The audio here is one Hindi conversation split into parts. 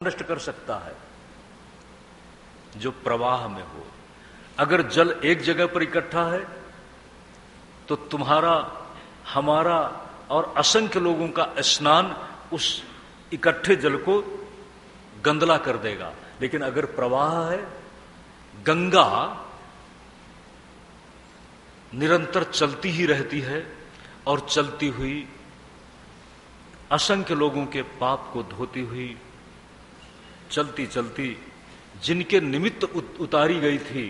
नष्ट कर सकता है जो प्रवाह में हो। अगर जल एक जगह पर इकट्ठा है तो तुम्हारा, हमारा और असंख्य लोगों का स्नान उस इकट्ठे जल को गंदला कर देगा। लेकिन अगर प्रवाह है, गंगा निरंतर चलती ही रहती है और चलती हुई असंख्य लोगों के पाप को धोती हुई, चलती चलती जिनके निमित्त उतारी गई थी,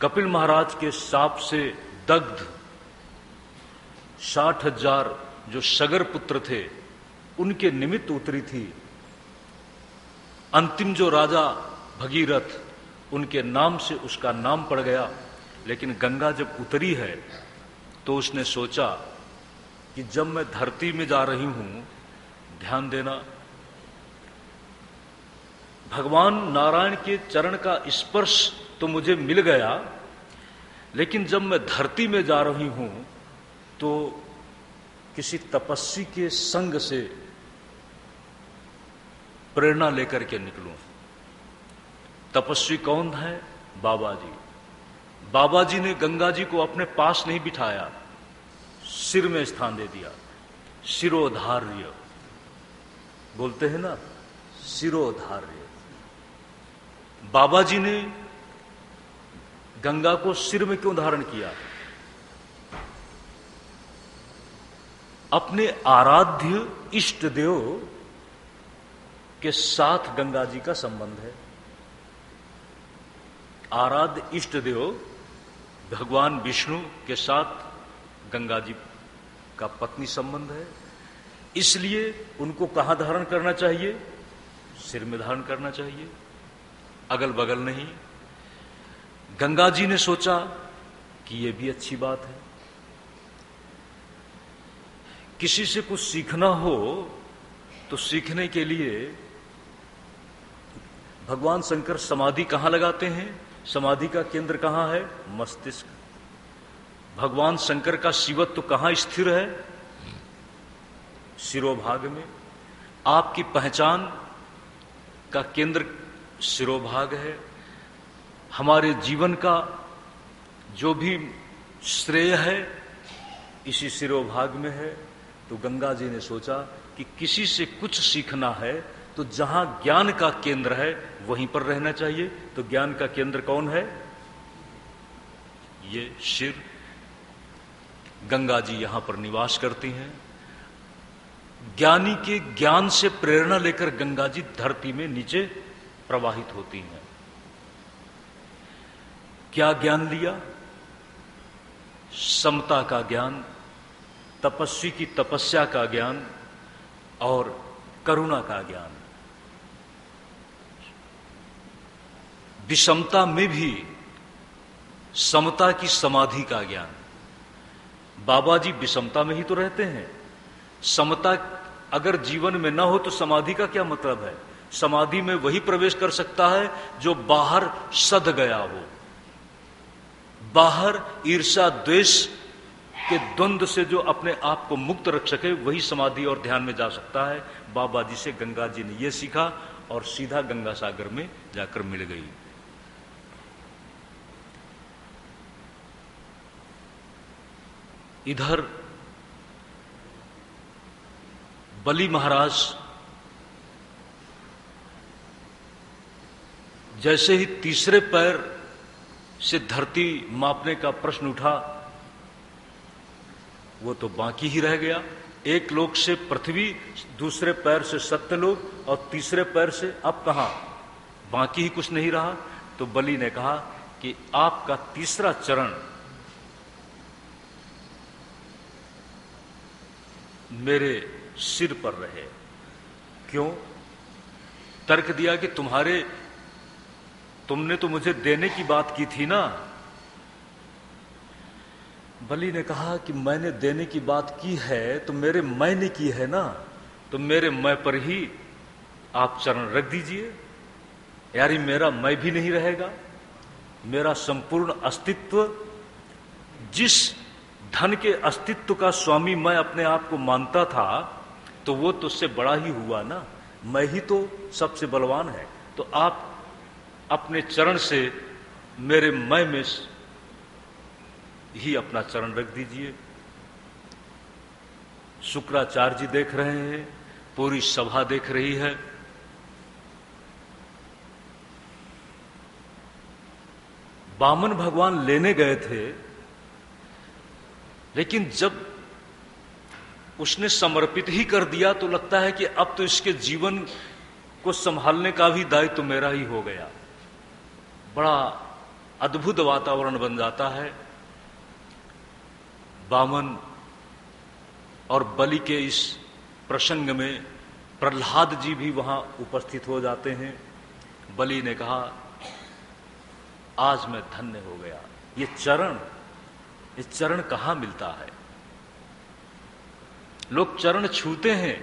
कपिल महाराज के शाप से दग्ध 60,000 जो सगर पुत्र थे उनके निमित्त उतरी थी। अंतिम जो राजा भगीरथ, उनके नाम से उसका नाम पड़ गया। लेकिन गंगा जब उतरी है तो उसने सोचा कि जब मैं धरती में जा रही हूं, ध्यान देना, भगवान नारायण के चरण का स्पर्श तो मुझे मिल गया, लेकिन जब मैं धरती में जा रही हूं तो किसी तपस्वी के संग से प्रेरणा लेकर के निकलूं। तपस्वी कौन है? बाबा जी। बाबा जी ने गंगा जी को अपने पास नहीं बिठाया, सिर में स्थान दे दिया। शिरोधार्य बोलते हैं ना, शिरोधार्य। बाबा जी ने गंगा को सिर में क्यों धारण किया? अपने आराध्य इष्ट देव के साथ गंगा जी का संबंध है। आराध्य इष्ट देव भगवान विष्णु के साथ गंगा जी का पत्नी संबंध है, इसलिए उनको कहां धारण करना चाहिए? सिर में धारण करना चाहिए, अगल बगल नहीं। गंगा जी ने सोचा कि यह भी अच्छी बात है। किसी से कुछ सीखना हो तो सीखने के लिए भगवान शंकर समाधि कहां लगाते हैं? समाधि का केंद्र कहां है? मस्तिष्क। भगवान शंकर का शिवत्व कहां स्थिर है? शिरोभाग में। आपकी पहचान का केंद्र शिरोभाग है। हमारे जीवन का जो भी श्रेय है इसी शिरोभाग में है। तो गंगा जी ने सोचा कि किसी से कुछ सीखना है तो जहां ज्ञान का केंद्र है वहीं पर रहना चाहिए। तो ज्ञान का केंद्र कौन है? ये शिर। गंगा जी यहां पर निवास करती हैं। ज्ञानी के ज्ञान से प्रेरणा लेकर गंगा जी धरती में नीचे प्रवाहित होती हैं। क्या ज्ञान लिया? समता का ज्ञान, तपस्वी की तपस्या का ज्ञान और करुणा का ज्ञान। विषमता में भी समता की समाधि का ज्ञान। बाबा जी विषमता में ही तो रहते हैं। समता अगर जीवन में ना हो तो समाधि का क्या मतलब है? समाधि में वही प्रवेश कर सकता है जो बाहर सध गया हो। बाहर ईर्ष्या द्वेष के द्वंद्व से जो अपने आप को मुक्त रख सके वही समाधि और ध्यान में जा सकता है। बाबा जी से गंगा जी ने यह सीखा और सीधा गंगा सागर में जाकर मिल गई। इधर बलि महाराज जैसे ही तीसरे पैर से धरती मापने का प्रश्न उठा, वो तो बाकी ही रह गया। एक लोक से पृथ्वी, दूसरे पैर से सत्यलोक और तीसरे पैर से अब कहां? बाकी ही कुछ नहीं रहा। तो बलि ने कहा कि आपका तीसरा चरण मेरे सिर पर रहे। क्यों? तर्क दिया कि तुमने तो मुझे देने की बात की थी ना। बलि ने कहा कि मैंने देने की बात की है तो मेरे मैं ने की है ना, तो मेरे मैं पर ही आप चरण रख दीजिए। यारी मेरा मैं भी नहीं रहेगा। मेरा संपूर्ण अस्तित्व, जिस धन के अस्तित्व का स्वामी मैं अपने आप को मानता था, तो वो तो उससे बड़ा ही हुआ ना। मैं ही तो सबसे बलवान है। तो आप अपने चरण से मेरे मैं में ही अपना चरण रख दीजिए। शुक्राचार्य जी देख रहे हैं, पूरी सभा देख रही है। वामन भगवान लेने गए थे, लेकिन जब उसने समर्पित ही कर दिया तो लगता है कि अब तो इसके जीवन को संभालने का भी दायित्व तो मेरा ही हो गया। बड़ा अद्भुत वातावरण बन जाता है। वामन और बलि के इस प्रसंग में प्रहलाद जी भी वहां उपस्थित हो जाते हैं। बलि ने कहा, आज मैं धन्य हो गया। ये चरण कहां मिलता है? लोग चरण छूते हैं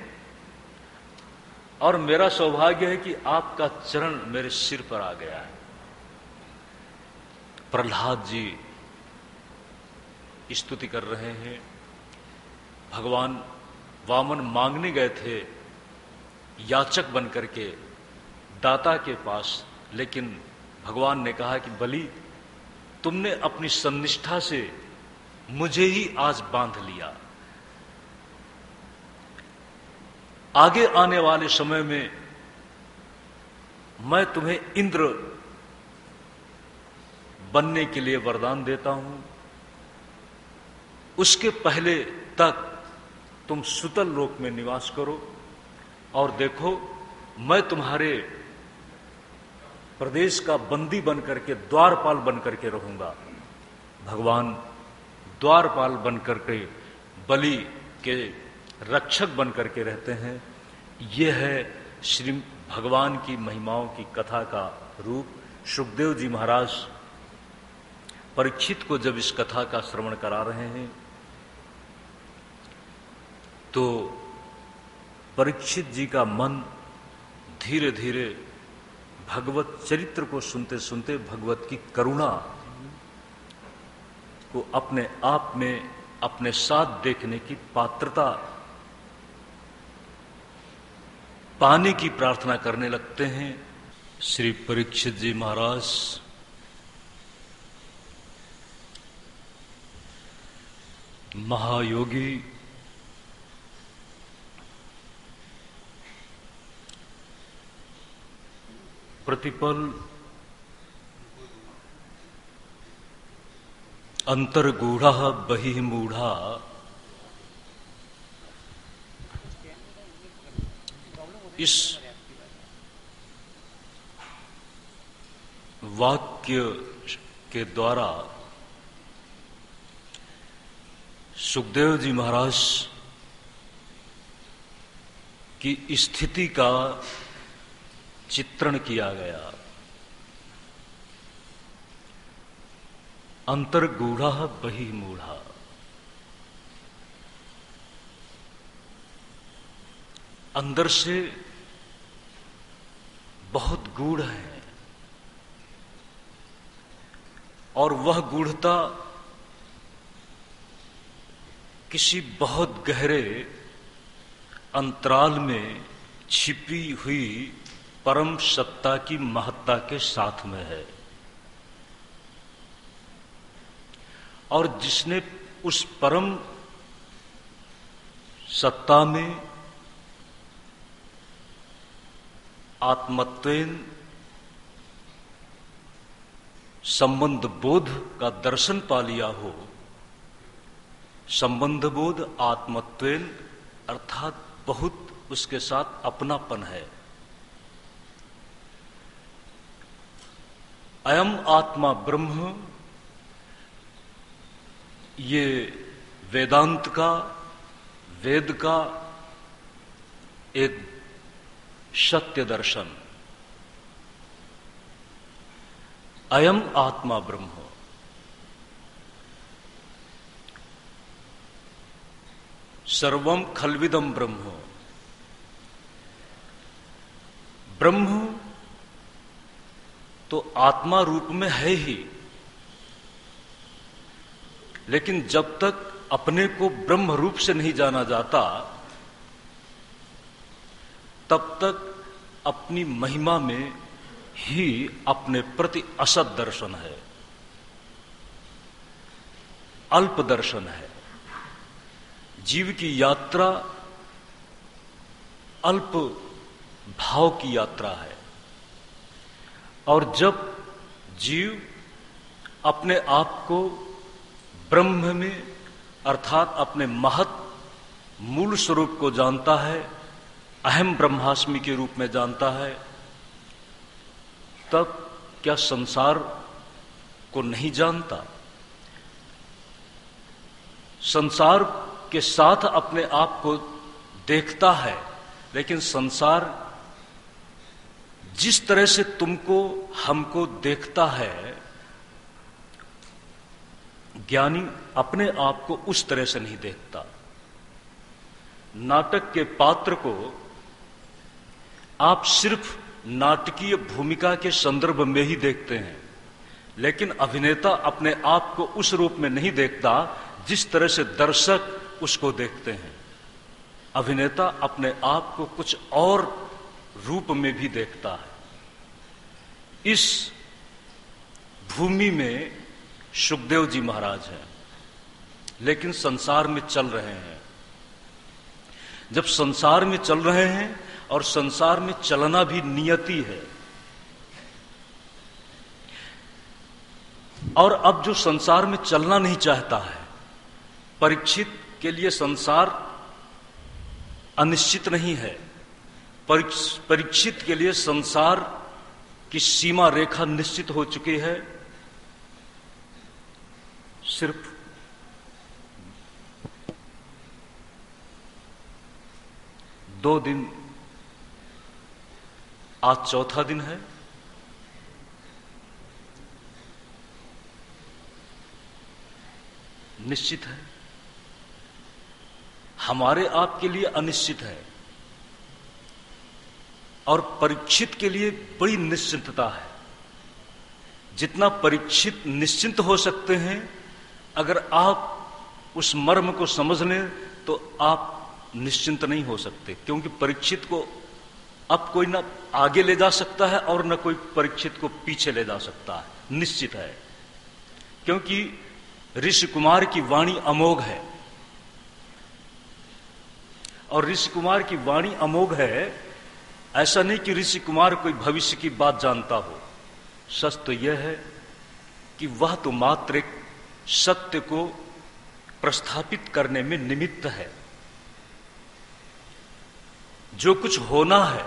और मेरा सौभाग्य है कि आपका चरण मेरे सिर पर आ गया है। प्रहलाद जी स्तुति कर रहे हैं। भगवान वामन मांगने गए थे याचक बन करके दाता के पास, लेकिन भगवान ने कहा कि बलि, तुमने अपनी सन्निष्ठा से मुझे ही आज बांध लिया। आगे आने वाले समय में मैं तुम्हें इंद्र बनने के लिए वरदान देता हूं। उसके पहले तक तुम सुतल लोक में निवास करो और देखो, मैं तुम्हारे प्रदेश का बंदी बन करके, द्वारपाल बन करके रहूंगा। भगवान द्वारपाल बन करके, बलि के रक्षक बन करके रहते हैं। यह है श्री भगवान की महिमाओं की कथा का रूप। सुखदेव जी महाराज परीक्षित को जब इस कथा का श्रवण करा रहे हैं तो परीक्षित जी का मन धीरे धीरे भगवत चरित्र को सुनते सुनते भगवत की करुणा को अपने आप में अपने साथ देखने की पात्रता पाने की प्रार्थना करने लगते हैं। श्री परीक्षित जी महाराज महायोगी, प्रतिपल अंतर्गूढ़ा बहिर्मूढ़ा, इस वाक्य के द्वारा सुखदेव जी महाराज की स्थिति का चित्रण किया गया। अंतर्गूढ़ा बहिर्मूढ़ा, अंदर से बहुत गूढ़ है और वह गूढ़ता किसी बहुत गहरे अंतराल में छिपी हुई परम सत्ता की महत्ता के साथ में है। और जिसने उस परम सत्ता में आत्मत्वेन संबंध बोध का दर्शन पा लिया हो, संबंध बोध आत्मत्वेन अर्थात बहुत उसके साथ अपनापन है। अयम आत्मा ब्रह्म, ये वेदांत का, वेद का एक सत्य दर्शन। अयम आत्मा ब्रह्म, सर्वम खल्विदम ब्रह्म। ब्रह्म तो आत्मा रूप में है ही, लेकिन जब तक अपने को ब्रह्म रूप से नहीं जाना जाता तब तक अपनी महिमा में ही अपने प्रति असत दर्शन है, अल्प दर्शन है। जीव की यात्रा अल्प भाव की यात्रा है, और जब जीव अपने आप को ब्रह्म में अर्थात अपने महत मूल स्वरूप को जानता है, अहम ब्रह्मास्मि के रूप में जानता है, तब क्या संसार को नहीं जानता? संसार के साथ अपने आप को देखता है, लेकिन संसार जिस तरह से तुमको हमको देखता है, ज्ञानी अपने आप को उस तरह से नहीं देखता। नाटक के पात्र को आप सिर्फ नाटकीय भूमिका के संदर्भ में ही देखते हैं, लेकिन अभिनेता अपने आप को उस रूप में नहीं देखता जिस तरह से दर्शक उसको देखते हैं। अभिनेता अपने आप को कुछ और रूप में भी देखता है। इस भूमि में सुखदेव जी महाराज हैं, लेकिन संसार में चल रहे हैं। जब संसार में चल रहे हैं, और संसार में चलना भी नियति है, और अब जो संसार में चलना नहीं चाहता है, परीक्षित के लिए संसार अनिश्चित नहीं है। परीक्षित के लिए संसार की सीमा रेखा निश्चित हो चुकी है। सिर्फ दो दिन, आज चौथा दिन है, निश्चित है। हमारे आपके लिए अनिश्चित है, और परीक्षित के लिए बड़ी निश्चिंतता है। जितना परीक्षित निश्चिंत हो सकते हैं, अगर आप उस मर्म को समझ लें तो आप निश्चिंत नहीं हो सकते, क्योंकि परीक्षित को अब कोई ना आगे ले जा सकता है और न कोई परीक्षित को पीछे ले जा सकता है। निश्चित है, क्योंकि ऋषि कुमार की वाणी अमोघ है, और ऋषि कुमार की वाणी अमोघ है। ऐसा नहीं कि ऋषि कुमार कोई भविष्य की बात जानता हो। सच तो यह है कि वह तो मात्र एक सत्य को प्रस्थापित करने में निमित्त है। जो कुछ होना है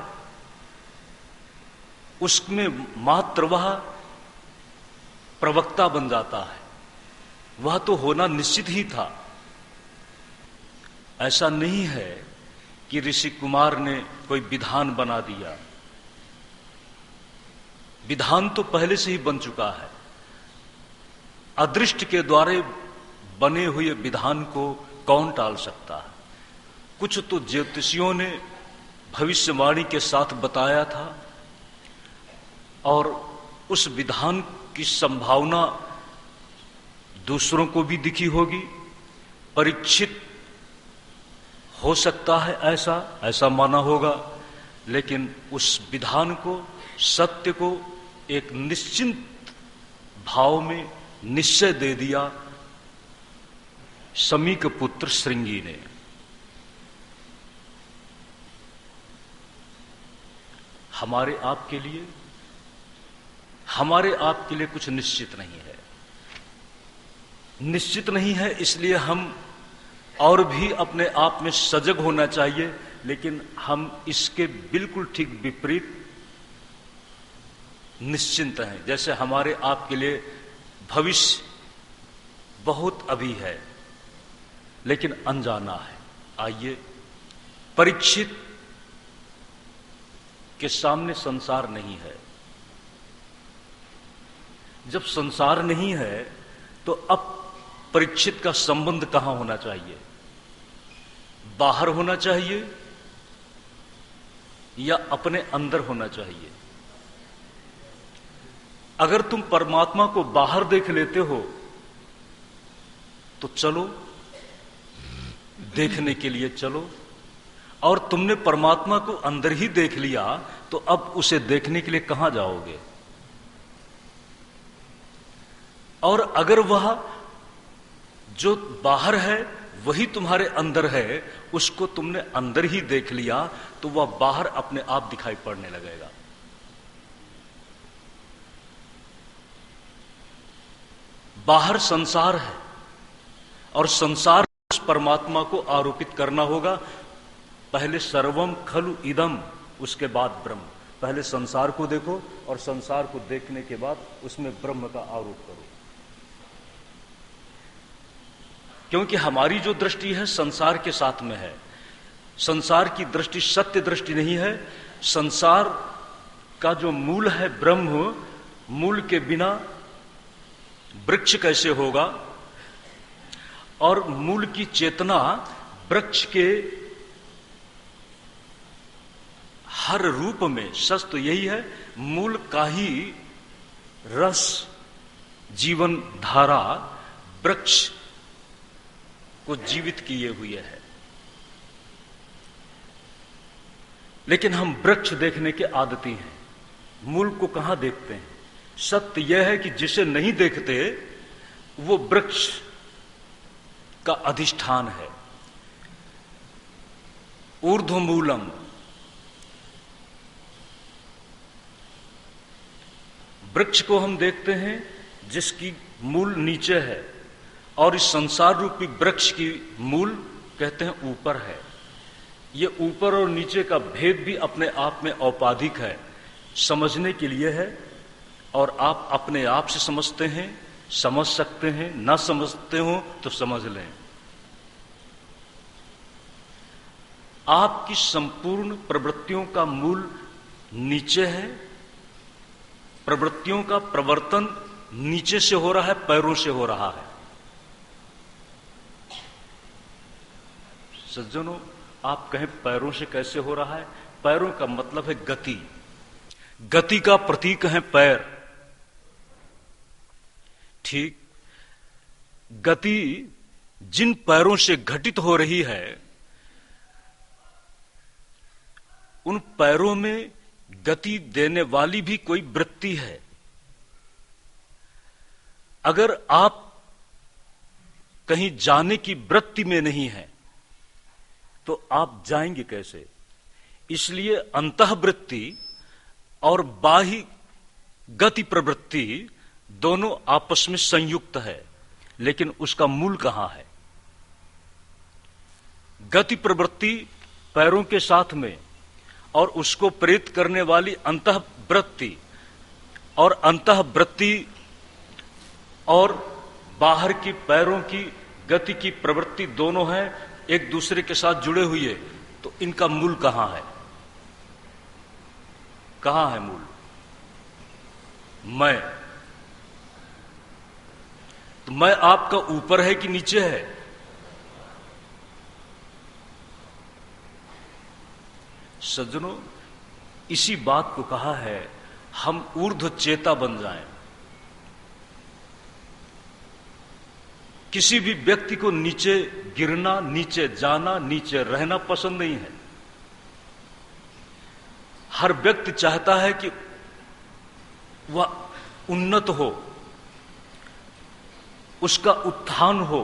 उसमें मात्र वह प्रवक्ता बन जाता है। वह तो होना निश्चित ही था। ऐसा नहीं है कि ऋषि कुमार ने कोई विधान बना दिया। विधान तो पहले से ही बन चुका है। अदृष्ट के द्वारा बने हुए विधान को कौन टाल सकता है? कुछ तो ज्योतिषियों ने भविष्यवाणी के साथ बताया था, और उस विधान की संभावना दूसरों को भी दिखी होगी। परीक्षित हो सकता है ऐसा माना होगा, लेकिन उस विधान को, सत्य को एक निश्चिंत भाव में निश्चय दे दिया समीक पुत्र श्रृंगी ने। हमारे आपके लिए कुछ निश्चित नहीं है। निश्चित नहीं है, इसलिए हम और भी अपने आप में सजग होना चाहिए, लेकिन हम इसके बिल्कुल ठीक विपरीत निश्चिंत हैं। जैसे हमारे आपके लिए भविष्य बहुत अभी है, लेकिन अनजाना है। आइए, परीक्षित के सामने संसार नहीं है। जब संसार नहीं है तो अब परीक्षित का संबंध कहां होना चाहिए? बाहर होना चाहिए या अपने अंदर होना चाहिए? अगर तुम परमात्मा को बाहर देख लेते हो तो चलो, देखने के लिए चलो, और तुमने परमात्मा को अंदर ही देख लिया तो अब उसे देखने के लिए कहां जाओगे? और अगर वह जो बाहर है वही तुम्हारे अंदर है, उसको तुमने अंदर ही देख लिया, तो वह बाहर अपने आप दिखाई पड़ने लगेगा। बाहर संसार है और संसार उस परमात्मा को आरोपित करना होगा। पहले सर्वम खलु इदम, उसके बाद ब्रह्म। पहले संसार को देखो और संसार को देखने के बाद उसमें ब्रह्म का आरोप करो। क्योंकि हमारी जो दृष्टि है संसार के साथ में है। संसार की दृष्टि सत्य दृष्टि नहीं है। संसार का जो मूल है ब्रह्म, मूल के बिना वृक्ष कैसे होगा? और मूल की चेतना वृक्ष के हर रूप में, सच तो यही है, मूल का ही रस, जीवन धारा वृक्ष को जीवित किए हुए है। लेकिन हम वृक्ष देखने के आदती हैं, मूल को कहां देखते हैं? सत्य यह है कि जिसे नहीं देखते वो वृक्ष का अधिष्ठान है। ऊर्ध्वमूलम, वृक्ष को हम देखते हैं जिसकी मूल नीचे है, और इस संसार रूपी वृक्ष की मूल कहते हैं ऊपर है। ये ऊपर और नीचे का भेद भी अपने आप में औपाधिक है, समझने के लिए है। और आप अपने आप से समझते हैं, समझ सकते हैं, ना समझते हो तो समझ लें। आपकी संपूर्ण प्रवृत्तियों का मूल नीचे है। प्रवृत्तियों का प्रवर्तन नीचे से हो रहा है, पैरों से हो रहा है। सज्जनों, आप कहें पैरों से कैसे हो रहा है? पैरों का मतलब है गति। गति का प्रतीक है पैर। ठीक, गति जिन पैरों से घटित हो रही है, उन पैरों में गति देने वाली भी कोई वृत्ति है। अगर आप कहीं जाने की वृत्ति में नहीं है तो आप जाएंगे कैसे? इसलिए अंतःवृत्ति और बाह्य गति प्रवृत्ति दोनों आपस में संयुक्त है, लेकिन उसका मूल कहां है? गति प्रवृत्ति पैरों के साथ में, और उसको प्रेरित करने वाली अंतःवृत्ति, और अंतःवृत्ति और बाहर की पैरों की गति की प्रवृत्ति दोनों हैं, एक दूसरे के साथ जुड़े हुए। तो इनका मूल कहां है? कहां है मूल? मैं। तो मैं आपका ऊपर है कि नीचे है? सज्जनों, इसी बात को कहा है हम ऊर्ध्व चेता बन जाएं। किसी भी व्यक्ति को नीचे गिरना, नीचे जाना, नीचे रहना पसंद नहीं है। हर व्यक्ति चाहता है कि वह उन्नत हो, उसका उत्थान हो।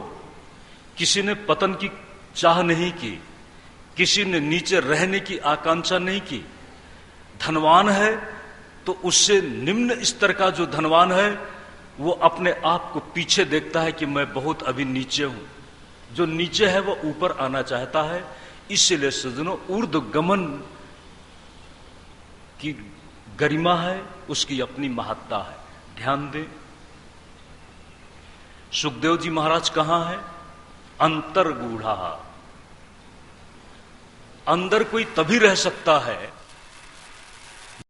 किसी ने पतन की चाह नहीं की, किसी ने नीचे रहने की आकांक्षा नहीं की। धनवान है तो उससे निम्न स्तर का जो धनवान है वो अपने आप को पीछे देखता है कि मैं बहुत अभी नीचे हूं। जो नीचे है वो ऊपर आना चाहता है। इसलिए सज्जनों, ऊर्ध्वगमन की गरिमा है, उसकी अपनी महत्ता है। ध्यान दें, सुखदेव जी महाराज कहां है? अंतर्गूढ़ा। अंदर कोई तभी रह सकता है